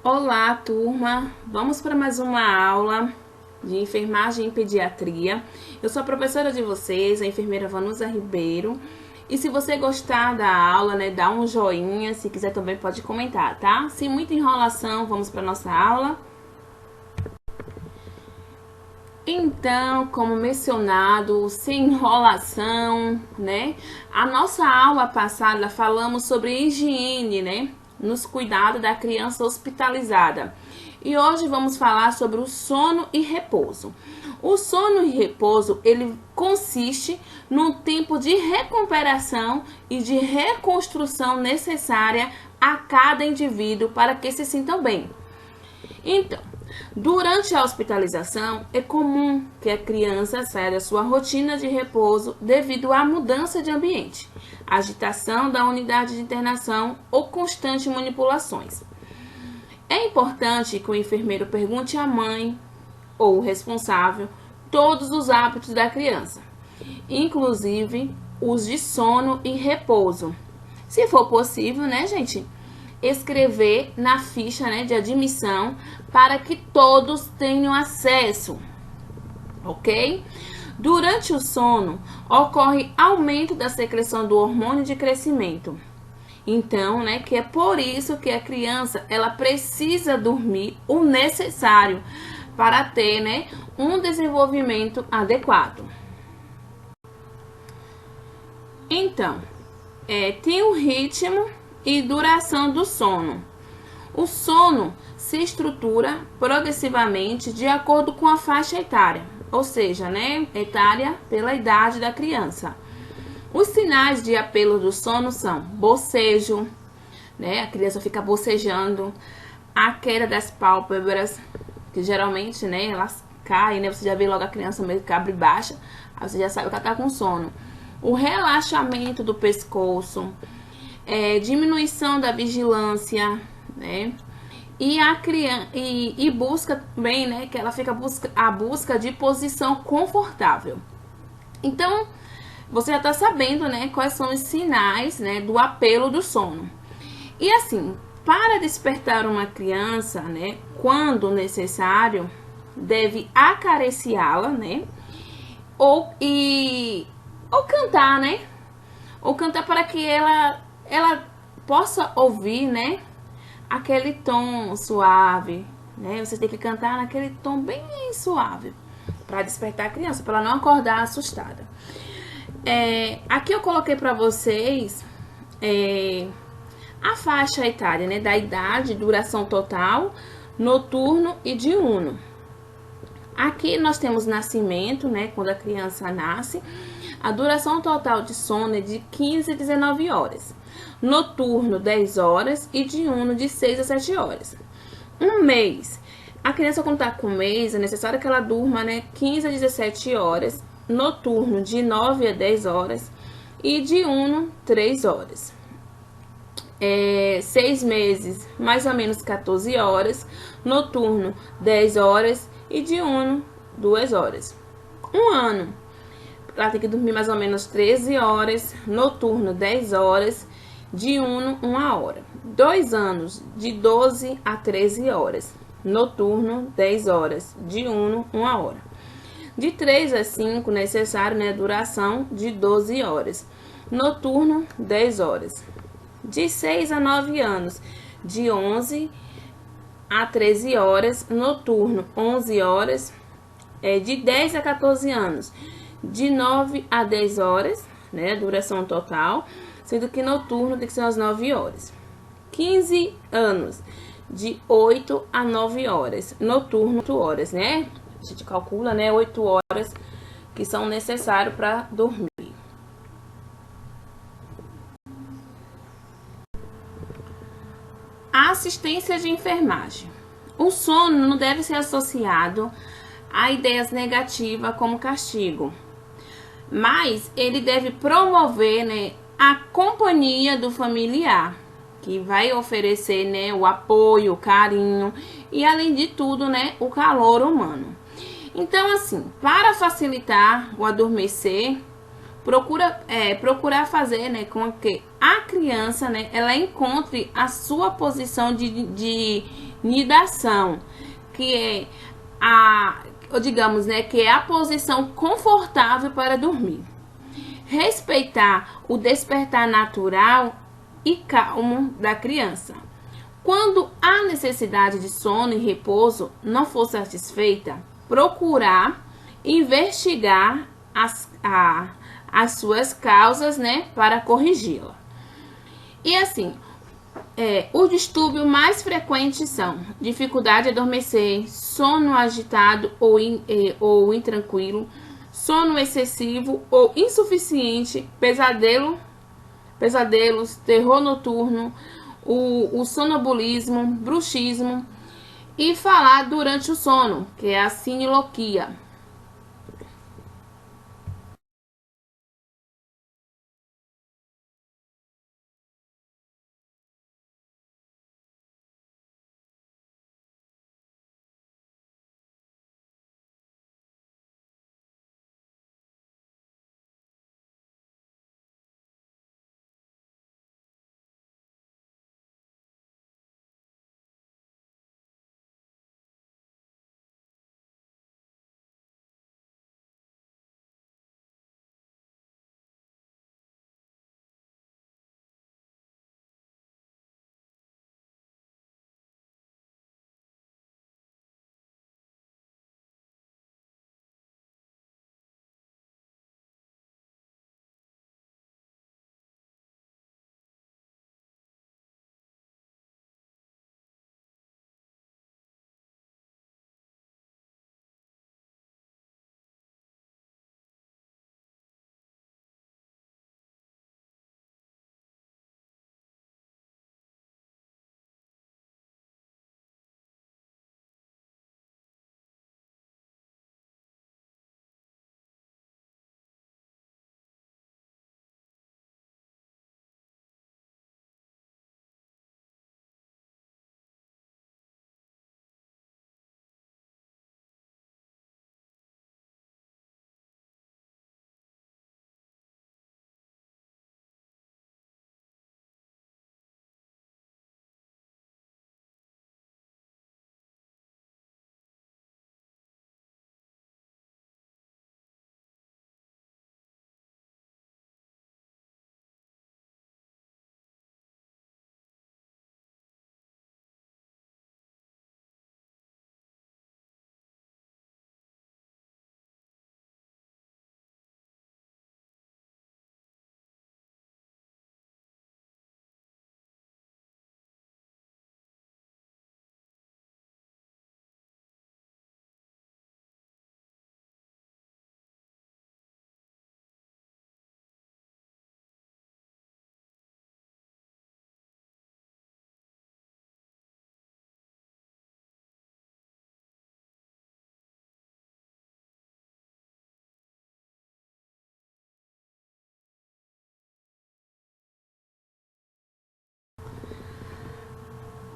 Olá, turma! Vamos para mais uma aula de enfermagem e pediatria. Eu sou a professora de vocês, a enfermeira Vanusa Ribeiro. E se você gostar da aula, dá um joinha. Se quiser também pode comentar, tá? Sem muita enrolação, vamos para nossa aula. Então, como mencionado, sem enrolação, A nossa aula passada falamos sobre higiene, nos cuidados da criança hospitalizada. E hoje vamos falar sobre o sono e repouso. O sono e repouso, ele consiste no tempo de recuperação e de reconstrução necessária a cada indivíduo para que se sintam bem. Então, durante a hospitalização, é comum que a criança saia da sua rotina de repouso devido à mudança de ambiente, agitação da unidade de internação ou constantes manipulações. É importante que o enfermeiro pergunte à mãe ou o responsável todos os hábitos da criança, inclusive os de sono e repouso. Se for possível, gente? Escrever na ficha de admissão para que todos tenham acesso, ok? Durante o sono, ocorre aumento da secreção do hormônio de crescimento. Então, que é por isso que a criança, ela precisa dormir o necessário para ter, um desenvolvimento adequado. Então, tem um ritmo e duração do sono. O sono se estrutura progressivamente de acordo com a faixa etária, ou seja, etária pela idade da criança. Os sinais de apelo do sono são bocejo, a criança fica bocejando, a queda das pálpebras, que geralmente, elas caem, você já vê logo a criança meio que abre baixa, aí você já sabe que ela está com sono. O relaxamento do pescoço, diminuição da vigilância, e a criança e busca também, que ela fica a busca de posição confortável. Então, você já está sabendo, quais são os sinais, do apelo do sono. E assim, para despertar uma criança, quando necessário, deve acariciá-la, ou cantar, ou cantar para que ela possa ouvir, aquele tom suave, Você tem que cantar naquele tom bem suave para despertar a criança, para ela não acordar assustada. Aqui eu coloquei para vocês a faixa etária, da idade, duração total, noturno e diurno. Aqui nós temos nascimento, quando a criança nasce. A duração total de sono é de 15 a 19 horas. Noturno, 10 horas e diurno de 6 a 7 horas. Um mês. A criança, quando está com um mês, é necessário que ela durma 15 a 17 horas. Noturno, de 9 a 10 horas. E diurno, 3 horas. 6 meses, mais ou menos 14 horas. Noturno, 10 horas. E diurno, 2 horas. Um ano. Ela tem que dormir mais ou menos 13 horas, noturno 10 horas, diurno 1 hora. 2 anos, de 12 a 13 horas, noturno 10 horas, diurno 1 hora. De 3 a 5, necessário, duração de 12 horas, noturno 10 horas. De 6 a 9 anos, de 11 a 13 horas, noturno 11 horas. De 10 a 14 anos, de 9 a 10 horas, duração total, sendo que noturno tem que ser às 9 horas. 15 anos, de 8 a 9 horas, noturno 8 horas, A gente calcula, 8 horas que são necessárias para dormir. A assistência de enfermagem. O sono não deve ser associado a ideias negativas como castigo, mas ele deve promover, a companhia do familiar, que vai oferecer, o apoio, o carinho e, além de tudo, o calor humano. Então, assim, para facilitar o adormecer, procurar fazer, né, com que a criança, né, ela encontre a sua posição de nidação, que é digamos, né, que é a posição confortável para dormir. Respeitar o despertar natural e calmo da criança. Quando a necessidade de sono e repouso não for satisfeita, procurar investigar as suas causas, né, para corrigi-la. E assim, os distúrbios mais frequentes são dificuldade de adormecer, sono agitado ou intranquilo, sono excessivo ou insuficiente, pesadelos, terror noturno, o sonambulismo, bruxismo e falar durante o sono, que é a siniloquia.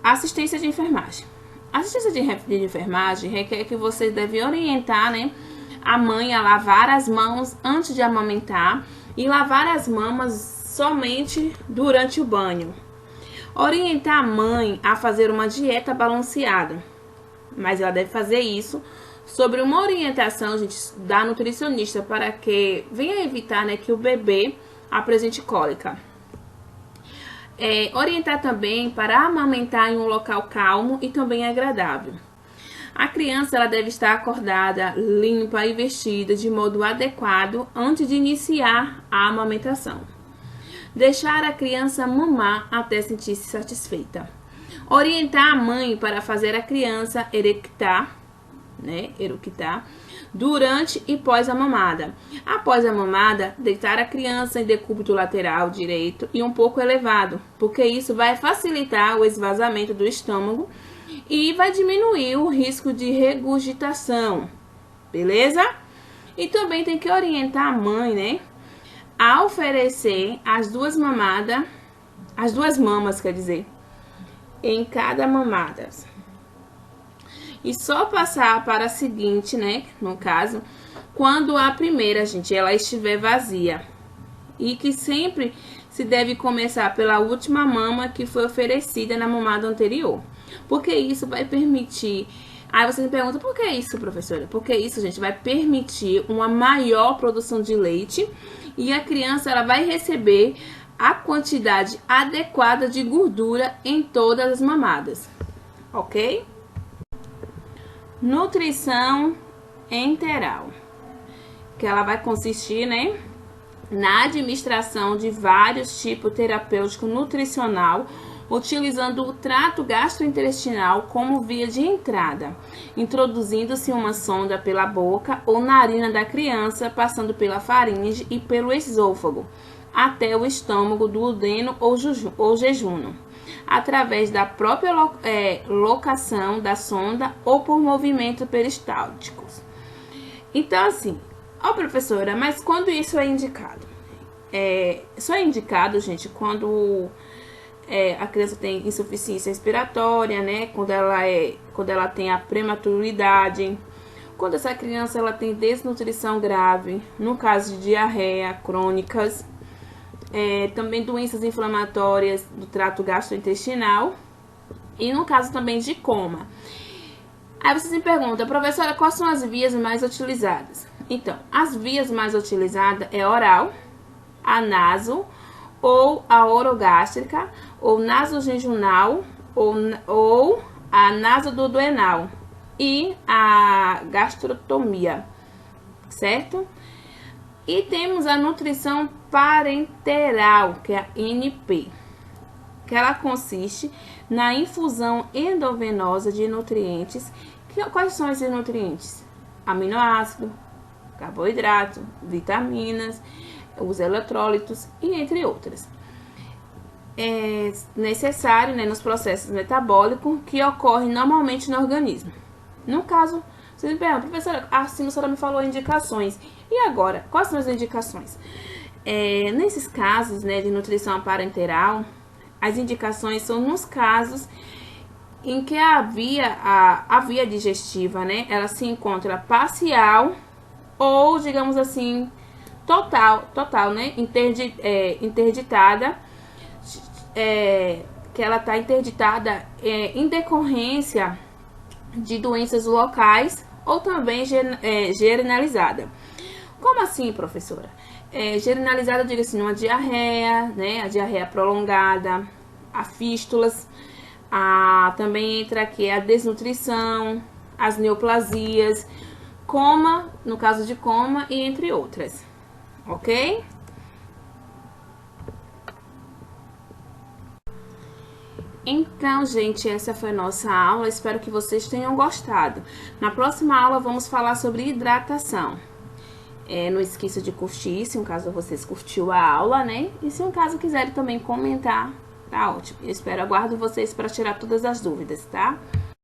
Assistência de enfermagem. A assistência de enfermagem requer que você deve orientar, né, a mãe a lavar as mãos antes de amamentar e lavar as mamas somente durante o banho. Orientar a mãe a fazer uma dieta balanceada, mas ela deve fazer isso sobre uma orientação, gente, da nutricionista para que venha evitar, né, que o bebê apresente cólica. Orientar também para amamentar em um local calmo e também agradável. A criança ela deve estar acordada, limpa e vestida de modo adequado antes de iniciar a amamentação. Deixar a criança mamar até sentir-se satisfeita. Orientar a mãe para fazer a criança eructar durante e pós a mamada. Após a mamada, deitar a criança em decúbito lateral direito e um pouco elevado, porque isso vai facilitar o esvaziamento do estômago e vai diminuir o risco de regurgitação, beleza? E também tem que orientar a mãe, né, a oferecer as duas mamas, quer dizer, em cada mamada. E só passar para a seguinte, né, no caso, quando a primeira, gente, ela estiver vazia. e que sempre se deve começar pela última mama que foi oferecida na mamada anterior. Porque isso vai permitir... Aí você me pergunta, por que isso, professora? Porque isso, gente, vai permitir uma maior produção de leite e a criança ela vai receber a quantidade adequada de gordura em todas as mamadas, ok? Nutrição enteral, que ela vai consistir, né, na administração de vários tipos terapêuticos nutricional, utilizando o trato gastrointestinal como via de entrada, introduzindo-se uma sonda pela boca ou narina da criança, passando pela faringe e pelo esôfago, até o estômago, duodeno ou jejum, através da própria locação da sonda ou por movimentos peristálticos. Então, assim, ó, professora, mas quando isso é indicado? Só é indicado, gente, quando a criança tem insuficiência respiratória, né? Quando ela tem a prematuridade, quando essa criança ela tem desnutrição grave, no caso de diarreia crônicas, também doenças inflamatórias do trato gastrointestinal e no caso também de coma. Aí você se pergunta, professora, quais são as vias mais utilizadas? Então, as vias mais utilizadas é oral, a naso, ou a orogástrica, ou nasojejunal, ou a nasoduodenal e a gastrotomia, certo? E temos a nutrição parenteral, que é a NP, que ela consiste na infusão endovenosa de nutrientes. Quais são esses nutrientes? Aminoácido, carboidrato, vitaminas, os eletrólitos e entre outras. É necessário, né, nos processos metabólicos que ocorrem normalmente no organismo. No caso, você me pergunta, professora, a senhora me falou indicações. E agora, quais são as indicações? Nesses casos, né, de nutrição parenteral, as indicações são nos casos em que a via digestiva, né, ela se encontra parcial ou, digamos assim, total, né, interditada, que ela está interditada em decorrência de doenças locais ou também generalizada. Como assim, professora? Generalizada, eu digo assim, uma diarreia, né, a diarreia prolongada, a fístulas, também entra aqui a desnutrição, as neoplasias, coma, no caso de coma, e entre outras, ok? Então, gente, essa foi a nossa aula, espero que vocês tenham gostado. Na próxima aula vamos falar sobre hidratação. Não esqueça de curtir, se um caso vocês curtiu a aula, né? E se um caso quiserem também comentar, tá ótimo. Eu aguardo vocês para tirar todas as dúvidas, tá?